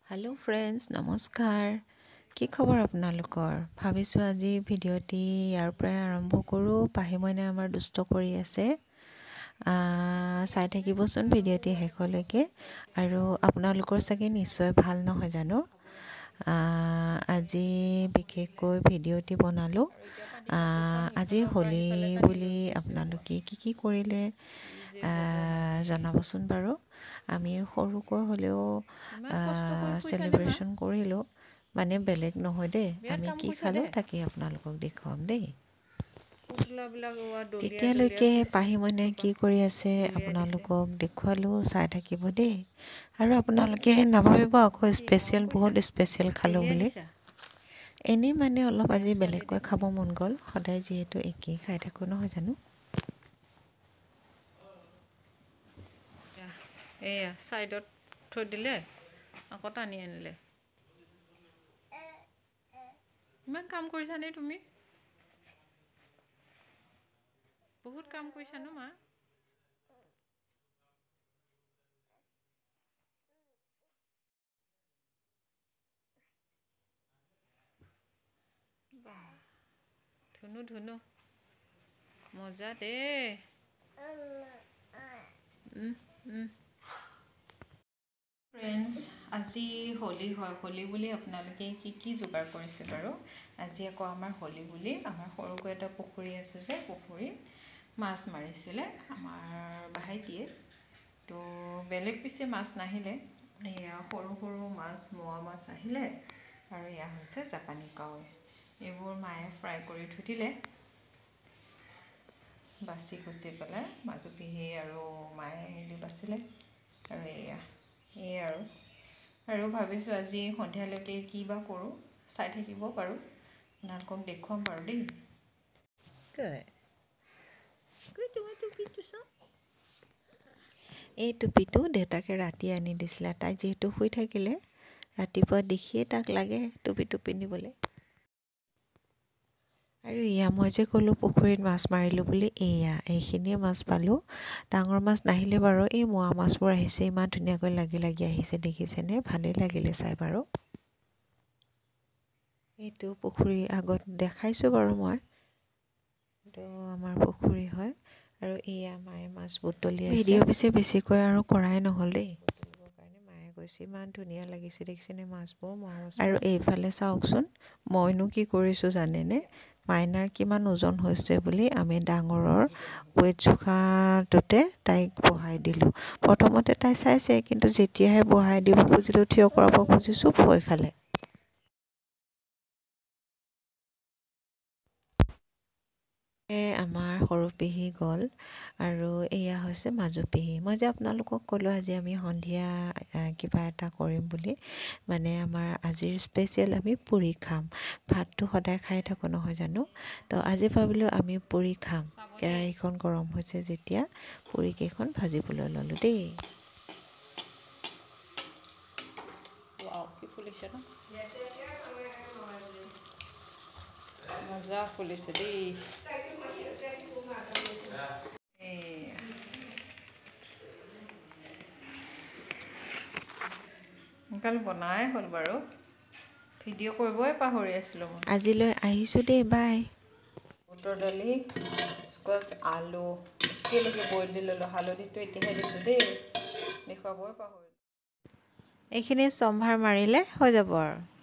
hello friends नमस्कार কি খবৰ আপোনালোকৰ ভাবিছো আজি ভিডিওটি ইয়াৰ পৰা আৰম্ভ কৰো পাহিমনে আমাৰ দুষ্ট কৰি আছে চাই থাকিবচোন ভিডিওটি শেষলৈকে আৰু আপোনালোকৰ চাগে নিশ্চয় ভাল নহয় জানো আজি বিশেষকৈ ভিডিওটি বনালো আজি হোলি বুলি আপোনালোকে কি কৰিলে জনাবচোন বাৰু আমি সৰুকৈ হলেও সেলিব্ৰেশন কৰিলো মানে বেলেগ নহয় দে আমি কি খালো তাকে আপোনালোকক দেখুৱাম দেই তেতিয়ালৈকে পাহিমনে কি কৰি আছে আপোনালোকক দেখুৱালো চাই থাকিব দেই আৰু আপোনালোকে নাভাবিব আকৌ স্পেশাল বহুত স্পেশাল খালো বুলি এনে মানে অলপ আজি বেলেগকৈ খাব মন গল সদায় যেহেতু একেই খাই থাকো নহয় জানো এয়া সাইডত থৈ দিলে আকৌ টানি আনিলে ইমান কাম কৰিছা নে তুমি বহুত কাম কৰিছা ন মা ধুনু মজা দে ফ্ৰেন্ডস আজি হোলি হয় হোলি বুলি আপোনালোকে কি যোগাৰ কৰিছে বাৰু আজি আকৌ আমাৰ হোলি বুলি আমাৰ সৰুকৈ এটা পুখুৰী আছে যে পুখুৰী মাছ মাৰিছিলে আমাৰ ভাইটিয়ে তো বেলেগ পিছে মাছ নাহিলে এয়া সৰু সৰু মাছ মোৱা মাছ আহিলে আৰু এয়া হৈছে জাপানী কাৱৈ এইবোৰ মায়ে ফ্ৰাই কৰি থৈ দিলে বাছি কুচি পেলাই মাজু পিহি আৰু মায়ে মিলি বাছিলে আৰু এয়া আৰু ভাবিছোঁ আজি সন্ধিয়ালৈকে কি বা কৰোঁ চাই থাকিব পাৰোঁ আপোনালোকক দেখুৱাম বাৰু দেই এই টুপিটো দেউতাকে ৰাতি আনি দিছিলে তাই যিহেতু শুই থাকিলে ৰাতিপুৱা দেখিয়ে তাক লাগে টুপিটো পিন্ধিবলৈ আৰু এয়া মই যে ক'লো পুখুৰীত মাছ মাৰিলোঁ বুলি এইখিনিয়ে মাছ পালোঁ ডাঙৰ মাছ নাহিলে বাৰু এই মোৱা মাছবোৰ আহিছে ইমান ধুনীয়াকৈ লাগি আহিছে দেখিছেনে ভালেই লাগিলে চাই বাৰু এইটো পুখুৰী আগত দেখাইছোঁ বাৰু মই তো আমাৰ পুখুৰী হয় আৰু এয়া মায়ে মাছ বুটলি আছে ভিডিঅ' পিছে বেছিকৈ আৰু কৰাই নহ'ল দেই কাৰণে মায়ে কৈছে ইমান ধুনীয়া লাগিছে দেখিছেনে মাছবোৰ মোৱা মাছ আৰু এইফালে চাওকচোন মইনো কি কৰিছোঁ জানেনে মাইনাৰ কিমান ওজন হৈছে বুলি আমি ডাঙৰৰ ৱেট জোখাটোতে তাইক বহাই দিলোঁ প্ৰথমতে তাই চাইছে কিন্তু যেতিয়াহে বহাই দিব খুজিলোঁ থিয় কৰাব খুজিছোঁ ভয় খালে আমাৰ সৰু পেহী গ'ল আৰু এয়া হৈছে মাজু পেহী মই যে আপোনালোকক ক'লোঁ আজি আমি সন্ধিয়া কিবা এটা কৰিম বুলি মানে আমাৰ আজিৰ স্পেচিয়েল আমি পুৰি খাম ভাতটো সদায় খাই থাকোঁ নহয় জানো তো আজি ভাবিলোঁ আমি পুৰি খাম কেৰাহীখন গৰম হৈছে যেতিয়া পুৰিকেইখন ভাজিবলৈ ল'লোঁ দেই মজা ফুলিছে দেই কাল বনাই হ'ল বাৰু ভিডিঅ' কৰিবই পাহৰি আছিলোঁ মই আজিলৈ আহিছোঁ দেই বাই বুটৰ দালি স্কোৱাচ আলু একেলগে বইল দি ল'লোঁ হালধিটো এতিয়াহে দিছোঁ দেই দেখুৱাবই পাহৰিলোঁ এইখিনি সম্ভাৰ মাৰিলে হৈ যাব আৰু